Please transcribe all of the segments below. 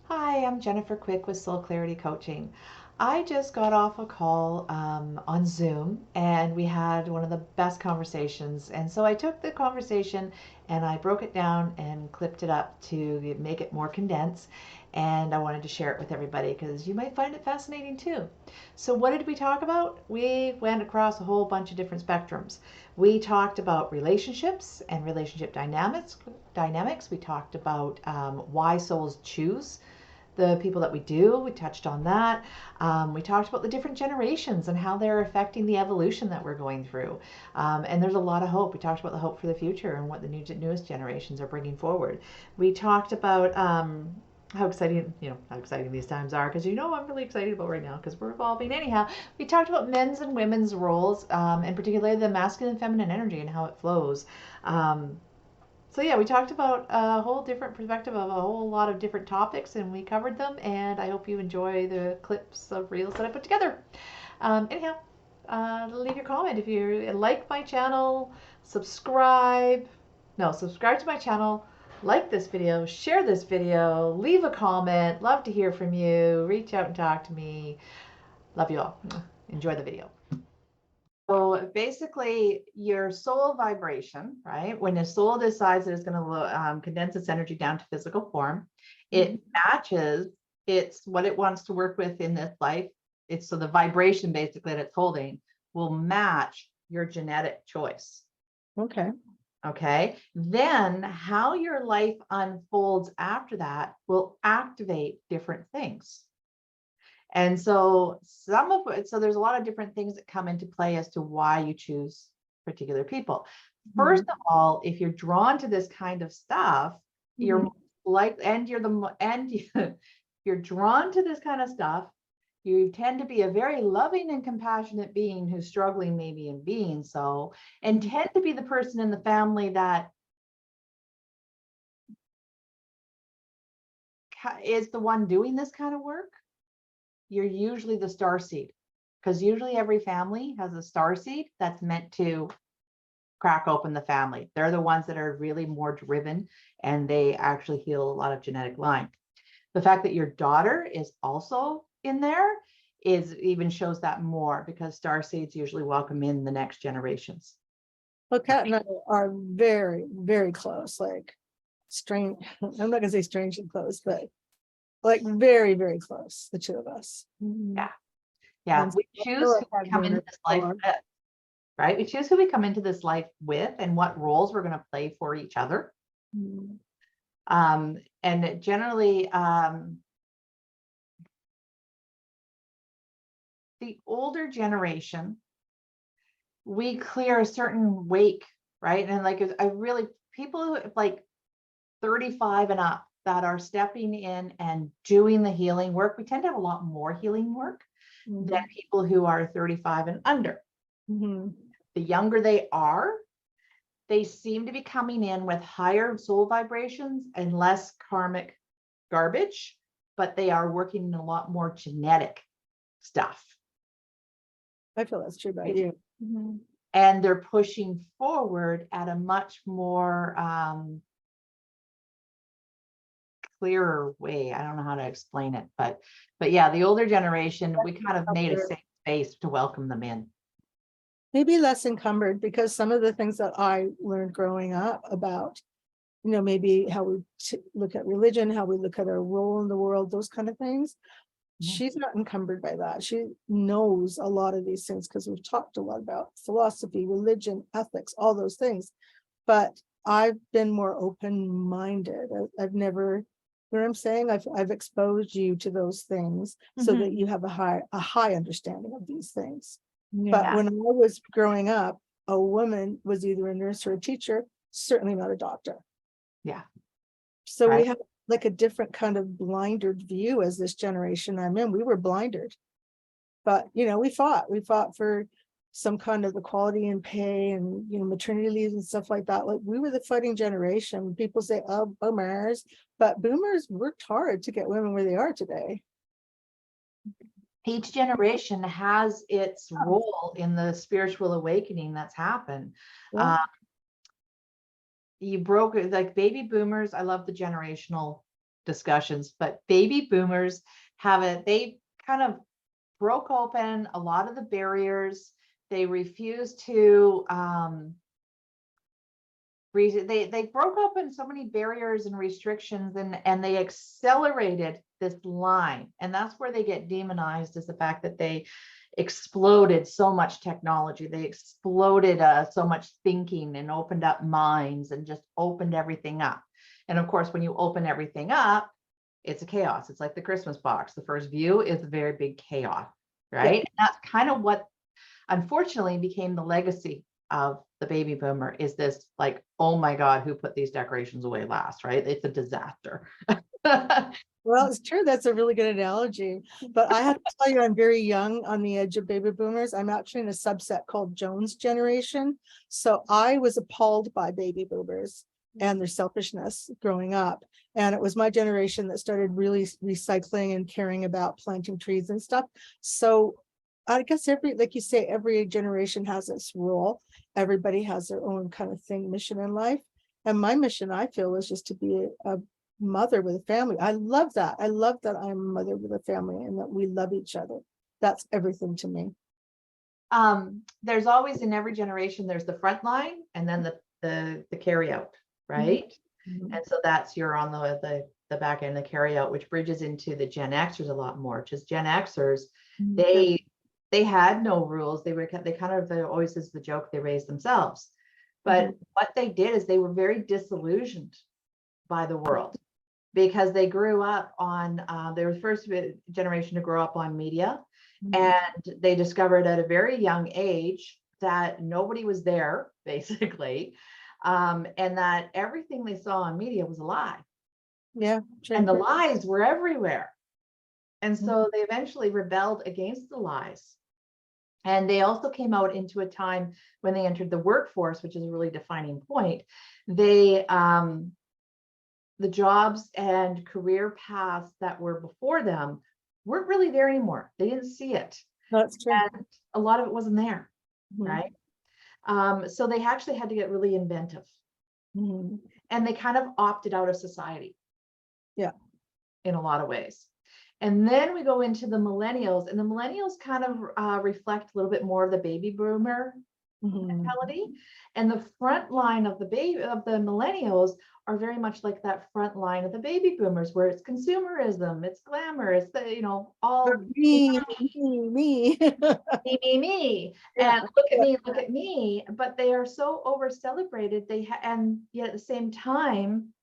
Hi, I'm Jennifer Quick with Soul Clarity Coaching. I just got off a call on Zoom and we had one of the best conversations. And so I took the conversation and I broke it down and clipped it up to make it more condensed. And I wanted to share it with everybody because you might find it fascinating too. So, what did we talk about? We went across a whole bunch of different spectrums. We talked about relationships and relationship dynamics. We talked about why souls choose the people that we do. We touched on that. We talked about the different generations and how they're affecting the evolution that we're going through. And there's a lot of hope. We talked about the hope for the future and what the newest generations are bringing forward. We talked about how exciting these times are, because I'm really excited about right now because we're evolving. Anyhow, we talked about men's and women's roles, and particularly the masculine and feminine energy and how it flows. So yeah, we talked about a whole different perspective of a whole lot of different topics, and we covered them. And I hope you enjoy the clips of reels that I put together. Anyhow, leave your comment if you like my channel. Subscribe to my channel. Like this video, share this video, leave a comment. Love to hear from you. Reach out and talk to me. Love you all. Enjoy the video. So basically, your soul vibration, right? When the soul decides that it's going to condense its energy down to physical form, it matches what it wants to work with in this life. It's so the vibration basically that it's holding will match your genetic choice. Okay. Okay. Then how your life unfolds after that will activate different things. And so there's a lot of different things that come into play as to why you choose particular people. First of all, if you're drawn to this kind of stuff, you're like, and you're drawn to this kind of stuff, you tend to be a very loving and compassionate being who's struggling maybe in being so, and tend to be the person in the family that is the one doing this kind of work. You're usually the starseed, because usually every family has a starseed that's meant to crack open the family. They're the ones that are really more driven, and they actually heal a lot of genetic line. The fact that your daughter is also in there even shows that more, because starseeds usually welcome in the next generations. Well, Kat and I are very, very close, like strange. I'm not gonna say strangely close, but like very, very close, the two of us. Yeah. Yeah. And We choose who we come into this life with, right? We choose who we come into this life with and what roles we're going to play for each other. And generally, the older generation, we clear a certain wake, right? And like, people who like 35 and up that are stepping in and doing the healing work, we tend to have a lot more healing work than people who are 35 and under. The younger they are, they seem to be coming in with higher soul vibrations and less karmic garbage, but they are working in a lot more genetic stuff. I feel that's true about you. And they're pushing forward at a much more clearer way. I don't know how to explain it, but yeah, the older generation, we kind of made a safe space to welcome them in. Maybe less encumbered, because some of the things that I learned growing up about, maybe how we look at religion, how we look at our role in the world, those kind of things. She's not encumbered by that. She knows a lot of these things because we've talked a lot about philosophy, religion, ethics, all those things. But I've been more open-minded. I've never, you know what I'm saying? I've exposed you to those things so that you have a high understanding of these things. But when I was growing up, a woman was either a nurse or a teacher, certainly not a doctor. Yeah. So we have like a different kind of blindered view as this generation I'm in. We were blinded. But, we fought for some kind of equality in pay and, maternity leaves and stuff like that. Like, we were the fighting generation. People say, oh, boomers, but boomers worked hard to get women where they are today. Each generation has its role in the spiritual awakening that's happened. You broke it, like baby boomers. I love the generational discussions, but baby boomers they kind of broke open a lot of the barriers. They refused to, they broke open so many barriers and restrictions, and they accelerated this line. And that's where they get demonized, is the fact that they exploded so much technology. They exploded so much thinking and opened up minds and just opened everything up. And of course, when you open everything up, it's a chaos. It's like the Christmas box. The first view is a very big chaos, right? Yeah. And that's kind of what unfortunately became the legacy of the baby boomer, is this like, oh my God, who put these decorations away last, right? It's a disaster. Well, it's true. That's a really good analogy. But I have to tell you, I'm very young on the edge of baby boomers. I'm actually in a subset called Jones generation. So I was appalled by baby boomers and their selfishness growing up. And it was my generation that started really recycling and caring about planting trees and stuff. So I guess like you say, every generation has its role. Everybody has their own kind of mission in life. And my mission, I feel, is just to be a mother with a family. I love that. I love that I'm a mother with a family and that we love each other. That's everything to me. There's always, in every generation, there's the front line and then the carry out, right? Mm-hmm. And so that's, you're on the back end, the carry out, which bridges into the Gen Xers a lot more. Just Gen Xers, they had no rules. They always is the joke, they raised themselves. But what they did is they were very disillusioned by the world, because they grew up on, they were the first generation to grow up on media. And they discovered at a very young age that nobody was there, basically, and that everything they saw on media was a lie. Yeah, true. And the lies were everywhere. And so they eventually rebelled against the lies. And they also came out into a time when they entered the workforce, which is a really defining point. The jobs and career paths that were before them weren't really there anymore. They didn't see it. That's true. And a lot of it wasn't there, right? So they actually had to get really inventive. And they kind of opted out of society. Yeah. In a lot of ways. And then we go into the millennials, and the millennials kind of reflect a little bit more of the baby boomer mentality. And the front line of the millennials are very much like that front line of the baby boomers, where it's consumerism, it's glamour, it's all me. me. And look at me. But they are so over celebrated. And yet at the same time,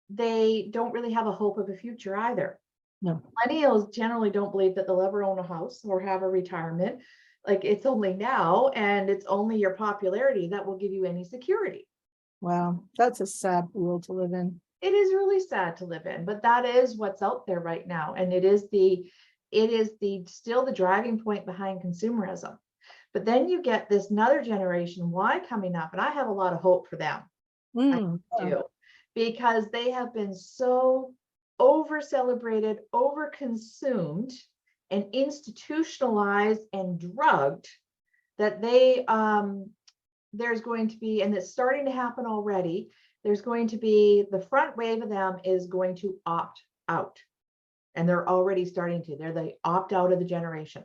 they don't really have a hope of a future either. No. Millennials generally don't believe that they'll ever own a house or have a retirement. Like, it's only now, and it's only your popularity that will give you any security. Wow, that's a sad world to live in. It is really sad to live in, but that is what's out there right now. And it is still the driving point behind consumerism. But then you get this another generation Y coming up, and I have a lot of hope for them. I do, because they have been so over celebrated, over consumed, and institutionalized and drugged that there's going to be, and it's starting to happen already, there's going to be, the front wave of them is going to opt out. And they're already starting to. They're the opt out of the generation,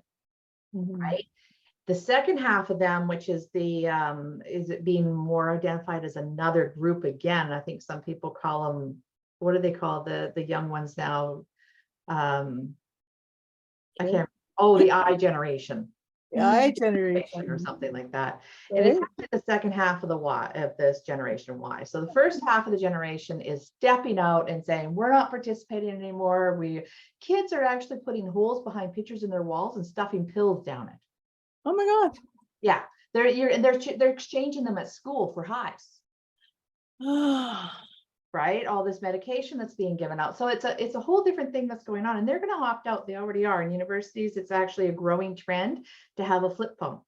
right? The second half of them, which is is it being more identified as another group again? I think some people call them, what do they call the young ones now? I can't. Oh, the I generation. The I generation, or something like that. Right? And it's actually the second half of this generation Y. So the first half of the generation is stepping out and saying, we're not participating anymore. Kids are actually putting holes behind pictures in their walls and stuffing pills down it. Oh my God. Yeah, they're exchanging them at school for hives. Right, all this medication that's being given out. So it's a whole different thing that's going on, and they're going to opt out. They already are. In universities, it's actually a growing trend to have a flip phone.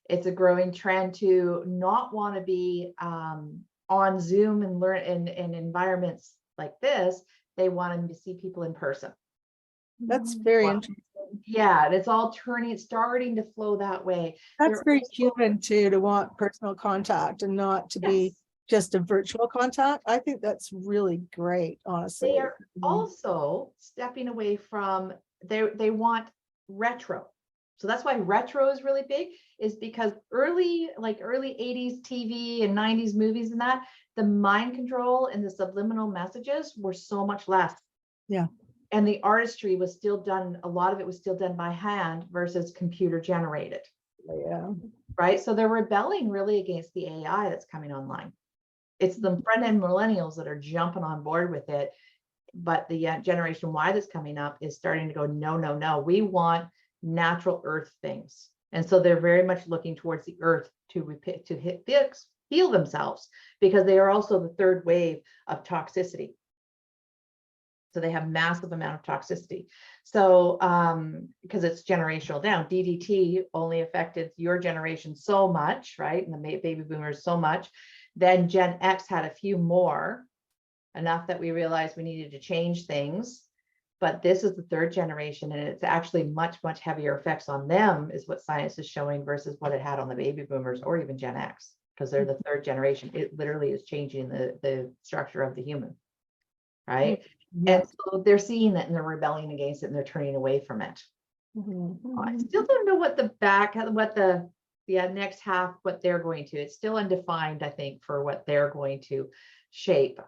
It's a growing trend to not want to be on Zoom and learn in environments like this. They want to see people in person. That's very interesting. Yeah, and it's all starting to flow that way. That's very human too, to want personal contact and not to be just a virtual contact. I think that's really great, honestly. They are also stepping away from, they want retro. So that's why retro is really big, is because early 80s TV and 90s movies and that, the mind control and the subliminal messages were so much less. Yeah. And the artistry was still done, a lot of it was still done by hand versus computer generated. Yeah. Right. So they're rebelling really against the AI that's coming online. It's the front end millennials that are jumping on board with it. But the generation Y that's coming up is starting to go, no, no, no, we want natural earth things. And so they're very much looking towards the earth to heal themselves, because they are also the third wave of toxicity. So they have massive amount of toxicity. So because it's generational down, DDT only affected your generation so much, right? And the baby boomers so much. Then Gen X had a few more, enough that we realized we needed to change things. But this is the third generation, and it's actually much, much heavier effects on them, is what science is showing, versus what it had on the baby boomers or even Gen X, because they're the third generation. It literally is changing the structure of the human, right? Yeah. And so they're seeing that and they're rebelling against it and they're turning away from it. I still don't know what the next half, what they're going to, it's still undefined, I think, for what they're going to shape.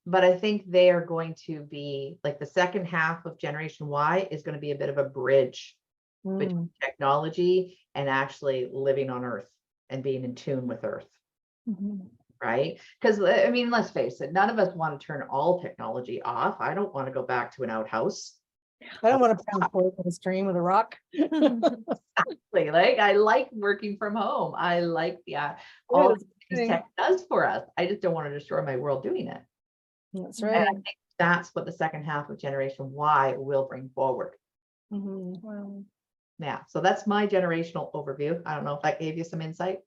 But I think they are going to be like, the second half of Generation Y is going to be a bit of a bridge between technology and actually living on Earth and being in tune with Earth. Right? Because I mean, let's face it, none of us want to turn all technology off. I don't want to go back to an outhouse. I don't want to pound forward in a stream with a rock. Like, I like working from home. I like all the things tech does for us. I just don't want to destroy my world doing it. That's And right. I think that's what the second half of Generation Y will bring forward. Yeah. So that's my generational overview. I don't know if that gave you some insight.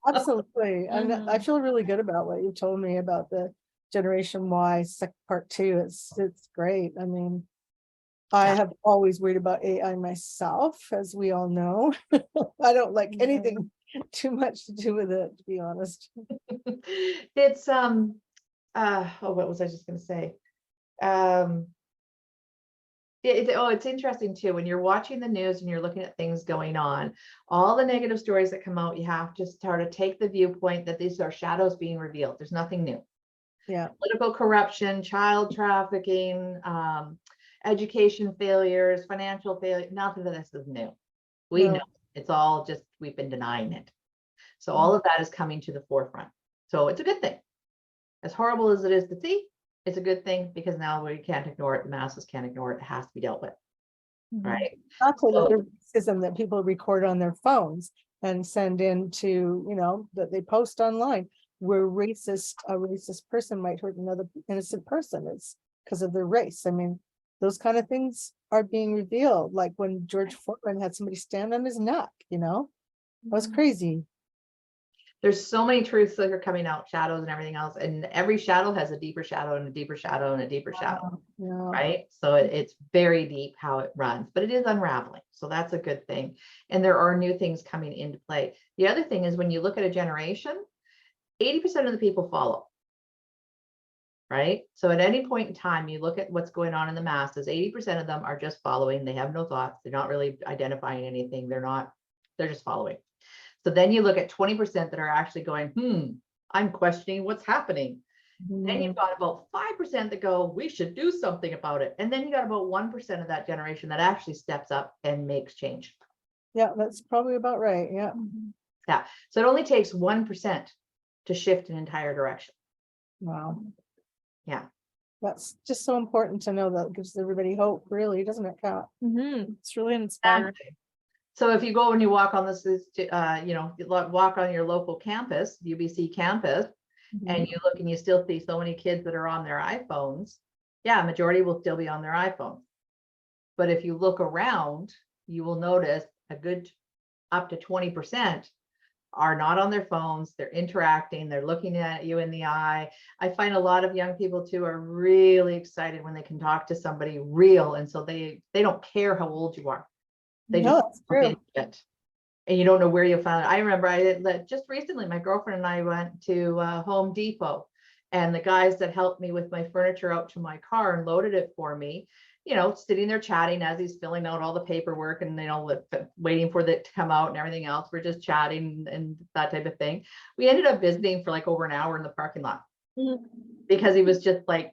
Absolutely. And I feel really good about what you told me about the Generation Y part 2. It's great. I mean, I have always worried about AI myself, as we all know. I don't like anything too much to do with it, to be honest. It's what was I just going to say? It's interesting too, when you're watching the news and you're looking at things going on, all the negative stories that come out, you have to start to take the viewpoint that these are shadows being revealed. There's nothing new. Yeah. Political corruption, child trafficking, education failures, financial failure, nothing of this is new. We know it's all just, we've been denying it. So all of that is coming to the forefront. So it's a good thing. As horrible as it is to see, it's a good thing, because now we can't ignore it. The masses can't ignore it. It has to be dealt with. Right. Also, the racism that people record on their phones and send in to, that they post online, where a racist person might hurt another innocent person. It's because of their race. I mean, those kind of things are being revealed. Like when George Foreman had somebody stand on his neck, that was crazy. There's so many truths that are coming out, shadows and everything else. And every shadow has a deeper shadow and a deeper shadow and a deeper shadow. Right. So it's very deep how it runs, but it is unraveling. So that's a good thing. And there are new things coming into play. The other thing is, when you look at a generation, 80% of the people follow. Right. So at any point in time, you look at what's going on in the masses, 80% of them are just following. They have no thoughts. They're not really identifying anything. They're just following. So then you look at 20% that are actually going, I'm questioning what's happening. Then you've got about 5% that go, we should do something about it. And then you got about 1% of that generation that actually steps up and makes change. Yeah, that's probably about right. Yeah. Yeah. So it only takes 1% to shift an entire direction. Wow. Yeah. That's just so important to know. That gives everybody hope, really, doesn't it, Kat? It's really inspiring. So if you go and you walk on walk on your local campus, UBC campus, and you look and you still see so many kids that are on their iPhones, majority will still be on their iPhones. But if you look around, you will notice a good up to 20% are not on their phones. They're interacting. They're looking at you in the eye. I find a lot of young people too are really excited when they can talk to somebody real. And so they don't care how old you are. They just That's true. it. and you don't know where you'll find it. I remember just recently, my girlfriend and I went to Home Depot, and the guys that helped me with my furniture out to my car and loaded it for me, sitting there chatting as he's filling out all the paperwork and, waiting for it to come out and everything else. We're just chatting and that type of thing. We ended up visiting for like over an hour in the parking lot because he was just like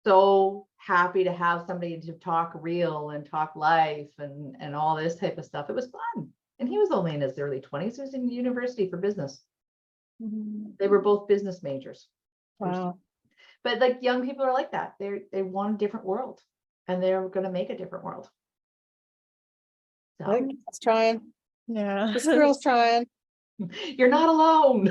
so happy to have somebody to talk real and talk life and all this type of stuff. It was fun. And he was only in his early 20s. He was in university for business. They were both business majors. Wow. But like young people are like that. They want a different world, and they're going to make a different world. I think it's trying. Yeah. This girl's trying. You're not alone.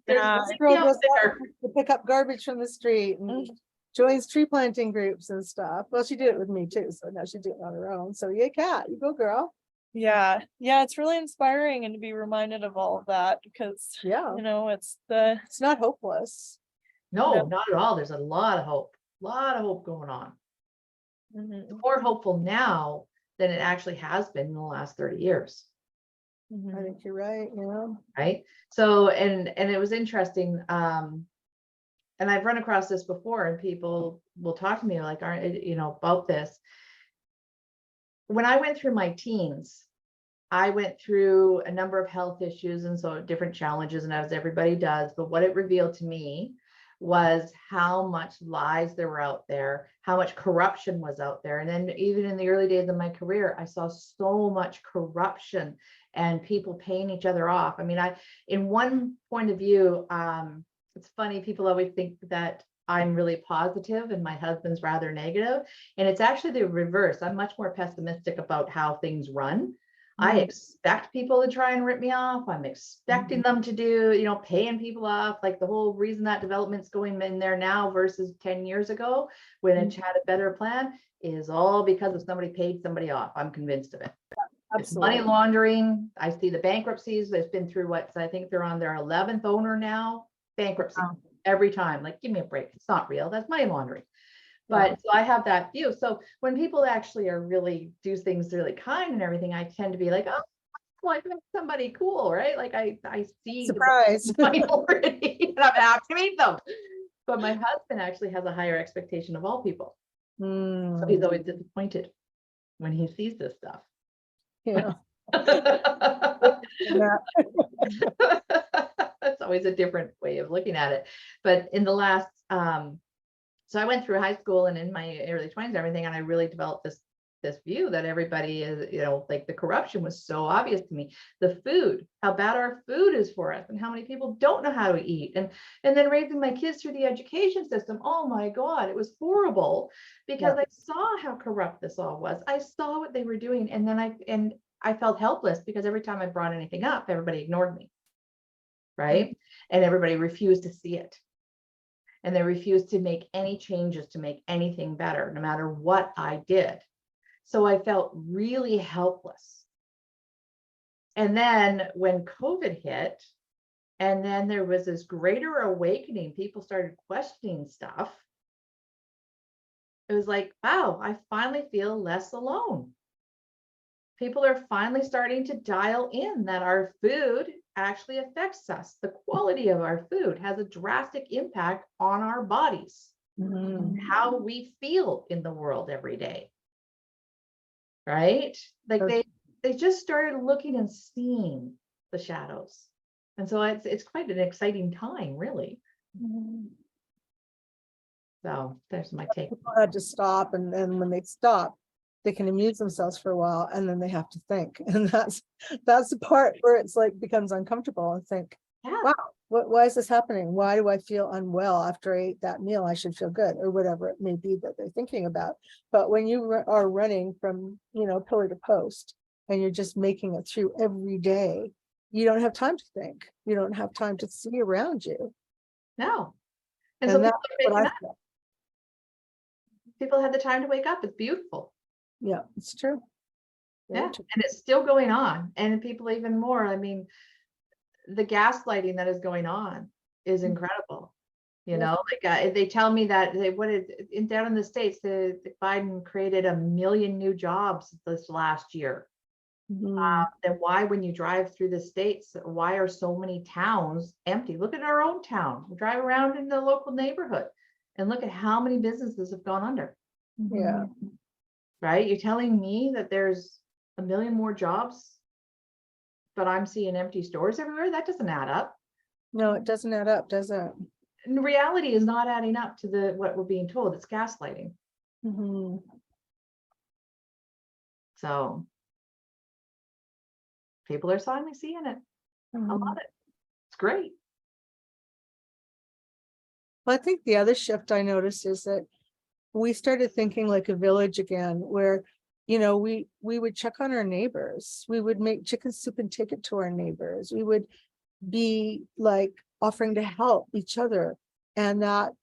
There's Yeah. This girl out goes there. out to pick up garbage from the street and joins tree planting groups and stuff. Well, she did it with me too, so now she's doing it on her own. So yay, Kat, you go, girl. Yeah. It's really inspiring, and to be reminded of all of that, because Yeah, it's it's not hopeless. No, not at all. There's a lot of hope. Going on. More hopeful now than it actually has been in the last 30 years. I think you're right. Yeah. Right. So, and it was interesting. And I've run across this before, and people will talk to me like, about this. When I went through my teens, I went through a number of health issues and so different challenges, and as everybody does, but what it revealed to me was how much lies there were out there, how much corruption was out there. And then even in the early days of my career, I saw so much corruption and people paying each other off. I mean, in one point of view, it's funny, people always think that I'm really positive and my husband's rather negative, and it's actually the reverse. I'm much more pessimistic about how things run. I expect people to try and rip me off. I'm expecting them to do, paying people off. Like the whole reason that development's going in there now versus 10 years ago when it had a better plan is all because of somebody paid somebody off. I'm convinced of it. It's money laundering. I see the bankruptcies. They've been through I think they're on their 11th owner now. Bankruptcy every time. Like, give me a break. It's not real. That's money laundering. But so I have that view. So when people actually are really do things really kind and everything, I tend to be like, oh, well, I met somebody cool, right? Like I see Surprise. the minority and I'm happy to meet them. But my husband actually has a higher expectation of all people. So he's always disappointed when he sees this stuff. Yeah. It's always a different way of looking at it. But in the last so I went through high school and in my early 20s and everything, and I really developed this view that everybody is, like the corruption was so obvious to me. The food, how bad our food is for us, and how many people don't know how to eat. And then raising my kids through the education system. Oh my God, it was horrible because I saw how corrupt this all was. I saw what they were doing, and then I felt helpless because every time I brought anything up, everybody ignored me. Right? And everybody refused to see it. And they refused to make any changes to make anything better, no matter what I did. So I felt really helpless. And then when COVID hit, and then there was this greater awakening, people started questioning stuff. It was like, wow, I finally feel less alone. People are finally starting to dial in that our food actually affects us. The quality of our food has a drastic impact on our bodies, how we feel in the world every day. Right? Like they just started looking and seeing the shadows. And so it's quite an exciting time, really. So there's my take. People had to stop, and then when they stop, they can amuse themselves for a while, and then they have to think. And that's the part where it's like becomes uncomfortable and think, wow, why is this happening? Why do I feel unwell after I ate that meal? I should feel good, or whatever it may be that they're thinking about. But when you are running from, pillar to post, and you're just making it through every day, you don't have time to think. You don't have time to see around you. No. And so that's what I feel. People had the time to wake up. It's beautiful. Yeah, it's true. And it's still going on. And people even more. I mean, the gaslighting that is going on is incredible. Like they tell me that down in the States, the Biden created 1 million new jobs this last year. Mhm. Then why, when you drive through the states, why are so many towns empty? Look at our own town. We drive around in the local neighborhood and look at how many businesses have gone under. Yeah. Right? You're telling me that there's a million more jobs, but I'm seeing empty stores everywhere? That doesn't add up. No, it doesn't add up, does it? And reality is not adding up to the what we're being told. It's gaslighting. Mhm. So people are finally seeing it. I Mhm. love it. It's great. Well, I think the other shift I noticed is that we started thinking like a village again, where, we would check on our neighbors. We would make chicken soup and take it to our neighbors. We would be like offering to help each other. And that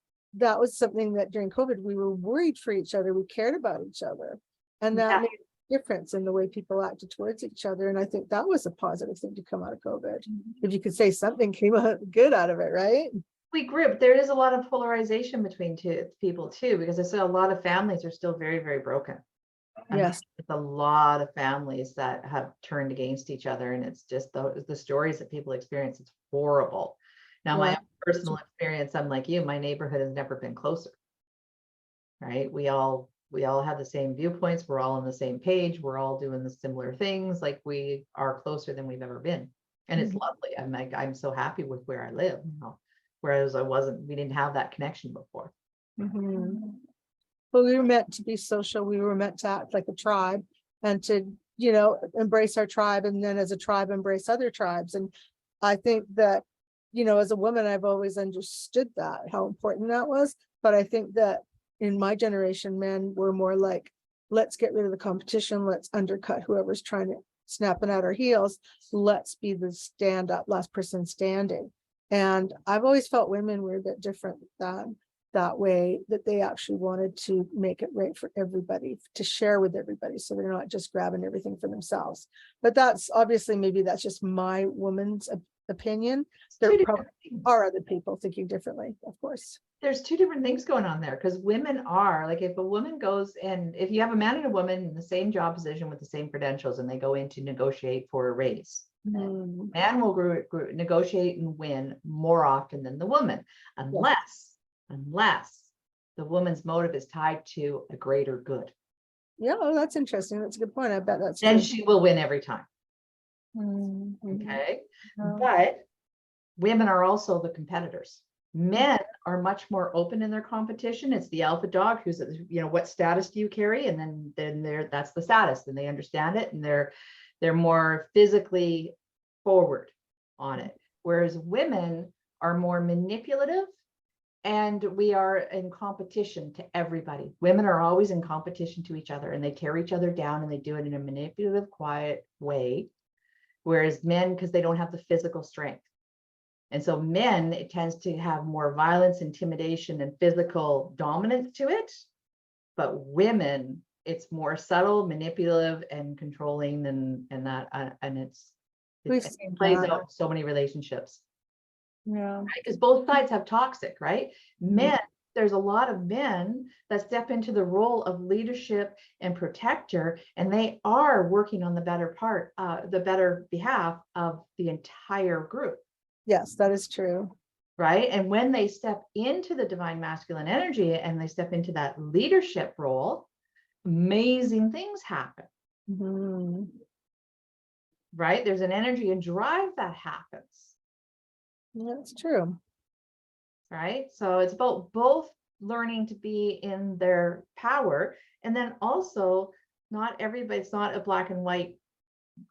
was something that during COVID, we were worried for each other. We cared about each other. And that Yeah. made a difference in the way people acted towards each other. And I think that was a positive thing to come out of COVID. If you could say something came out good out of it, right? We grew up. There is a lot of polarization between two people too, because I see a lot of families are still very, very broken. And Yes. it's a lot of families that have turned against each other. And it's just the stories that people experience. It's horrible. Now, my Yeah. own personal experience, I'm like you, my neighborhood has never been closer. Right? We all have the same viewpoints. We're all on the same page. We're all doing the similar things. Like, we are closer than we've ever been. And it's Mhm. lovely. I'm so happy with where I live now. Whereas we didn't have that connection before. Mhm. But we were meant to be social. We were meant to act like a tribe and to, embrace our tribe, and then as a tribe, embrace other tribes. And I think that, as a woman, I've always understood that, how important that was. But I think that in my generation, men were more like, let's get rid of the competition. Let's undercut whoever's trying to snapping at our heels. Let's be the stand up, last person standing. And I've always felt women were a bit different than that way, that they actually wanted to make it right for everybody, to share with everybody, so they're not just grabbing everything for themselves. But that's obviously, maybe that's just my woman's opinion. There Two probably different things. are other people thinking differently, of course. There's two different things going on there, because women are like, if a woman goes, and if you have a man and a woman in the same job position with the same credentials, and they go in to negotiate for a raise, Mm. man will negotiate and win more often than the woman, unless the woman's motive is tied to a greater good. Yeah, oh, that's interesting. That's a good point. I bet that's Then true. she will win every time. Mhm. Okay. Yeah. But women are also the competitors. Men are much more open in their competition. It's the alpha dog who's, what status do you carry? And then that's the status, and they understand it, and they're more physically forward on it. Whereas women are more manipulative, and we are in competition to everybody. Women are always in competition to each other, and they tear each other down, and they do it in a manipulative, quiet way. Whereas men, because they don't have the physical strength. And so men, it tends to have more violence, intimidation, and physical dominance to it. But women, it's more subtle, manipulative, and controlling, and that, and it We've seen plays that. out in so many relationships. Yeah. Because both sides have toxic, right? Mhm. Men, there's a lot of men that step into the role of leadership and protector, and they are working on the better behalf of the entire group. Yes, that is true. Right. And when they step into the divine masculine energy and they step into that leadership role, amazing things happen. Mhm. Right. There's an energy and drive that happens. That's true. Right. So it's about both learning to be in their power, and then also, it's not a black and white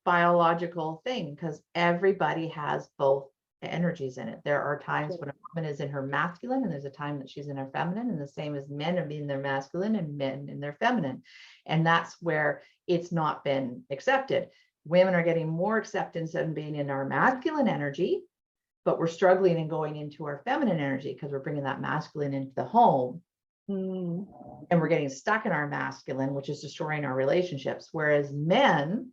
biological thing, because everybody has both energies in it. There are times when a woman is in her masculine, and there's a time that she's in her feminine, and the same as men are being their masculine and men in their feminine. And that's where it's not been accepted. Women are getting more acceptance and being in our masculine energy, but we're struggling and going into our feminine energy because we're bringing that masculine into the home. Mm. And we're getting stuck in our masculine, which is destroying our relationships. Whereas men,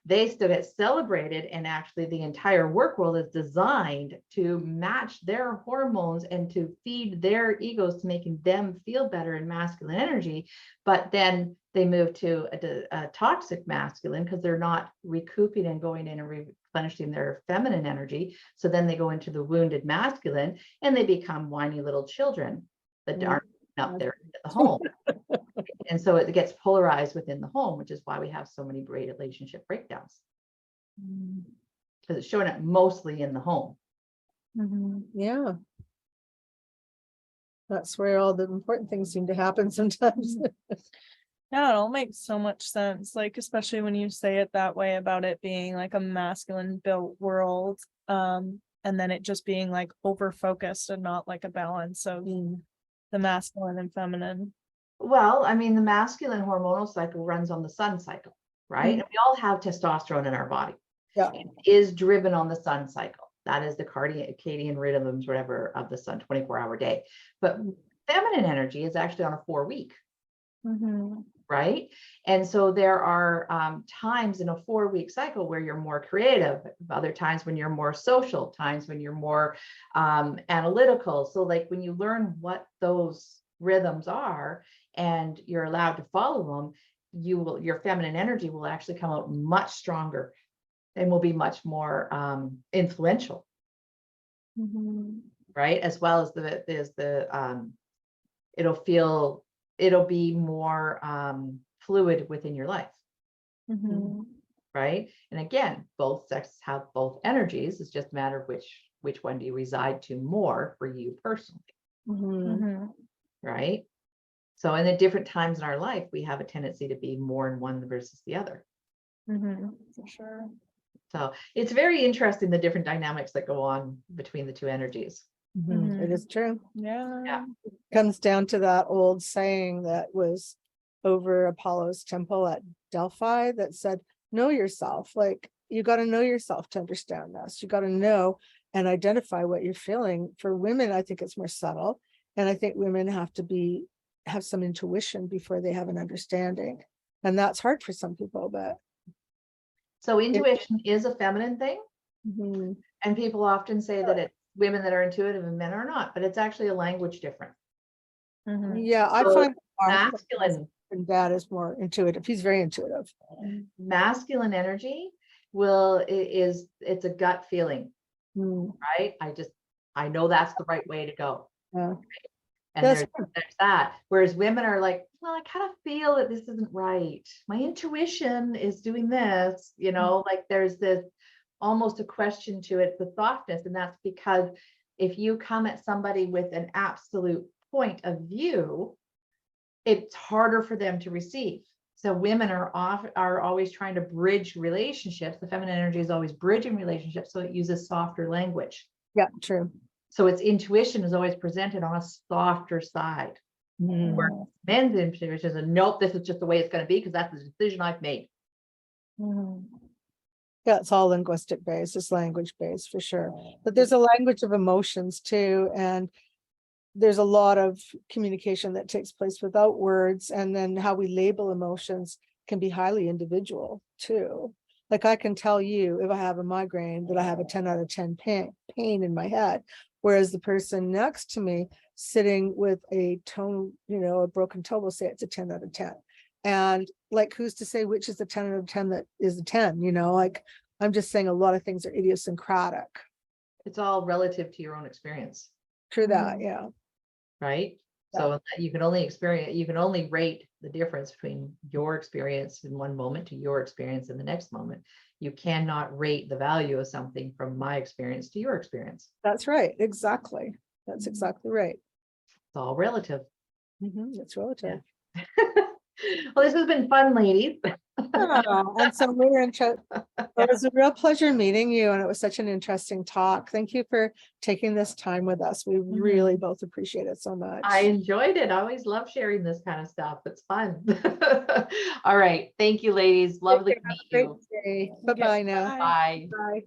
they still get celebrated, and actually the entire work world is designed to match their hormones and to feed their egos to making them feel better in masculine energy. But then they move to a toxic masculine because they're not recouping and going in and replenishing their feminine energy. So then they go into the wounded masculine and they become whiny little children that aren't up there in the home. And so it gets polarized within the home, which is why we have so many great relationship breakdowns. Because it's showing up mostly in the home. Yeah. That's where all the important things seem to happen sometimes. Yeah, it all makes so much sense. Like, especially when you say it that way about it being like a masculine built world. And then it just being like over focused and not like a balance of the masculine and feminine. Well, I mean, the masculine hormonal cycle runs on the sun cycle, right? And we all have testosterone in our body. Yeah. It is driven on the sun cycle. That is the circadian rhythms, whatever, of the sun, 24-hour day. But feminine energy is actually on a 4-week. Right? And so there are times in a 4-week cycle where you're more creative, other times when you're more social, times when you're more analytical. So like when you learn what those rhythms are and you're allowed to follow them, your feminine energy will actually come out much stronger and will be much more influential. Right? As well as it'll be more fluid within your life. Right? And again, both sexes have both energies. It's just a matter of which one do you reside to more for you personally. Right? So in the different times in our life, we have a tendency to be more in one versus the other. For sure. So it's very interesting, the different dynamics that go on between the two energies. It is true. Yeah. It comes down to that old saying that was over Apollo's temple at Delphi that said, know yourself. Like, you got to know yourself to understand this. You got to know and identify what you're feeling. For women, I think it's more subtle. And I think women have to have some intuition before they have an understanding. And that's hard for some people, but. So intuition is a feminine thing. And people often say that it's women that are intuitive and men are not, but it's actually a language difference. Yeah, I So find masculine and dad is more intuitive. He's very intuitive. Masculine energy it's a gut feeling, right? I know that's the right way to go. Yeah. And there's that. Whereas women are like, well, I kind of feel that this isn't right. My intuition is doing this, like there's this almost a question to it, the softness. And that's because if you come at somebody with an absolute point of view, it's harder for them to receive. So women are always trying to bridge relationships. The feminine energy is always bridging relationships, so it uses softer language. Yeah, true. So its intuition is always presented on a softer side. Where men's intuition is nope, this is just the way it's going to be because that's the decision I've made. Yeah, it's all linguistic based, it's language based for sure. But there's a language of emotions too. And there's a lot of communication that takes place without words. And then how we label emotions can be highly individual too. Like I can tell you if I have a migraine that I have a 10 out of 10 pain in my head. Whereas the person next to me sitting with a toe, a broken toe will say it's a 10 out of 10. And like, who's to say which is the 10 out of 10 that is a 10, like I'm just saying a lot of things are idiosyncratic. It's all relative to your own experience. True that, yeah. Right? Yeah. So you can only rate the difference between your experience in one moment to your experience in the next moment. You cannot rate the value of something from my experience to your experience. That's right. Exactly. That's exactly right. It's all relative. It's relative. Yeah. Well, this has been fun, ladies. And so we were it was a real pleasure meeting you, and it was such an interesting talk. Thank you for taking this time with us. We really both appreciate it so much. I enjoyed it. I always love sharing this kind of stuff. It's fun. All right. Thank you, ladies. Lovely to meet you. Bye-bye now. Bye. Bye.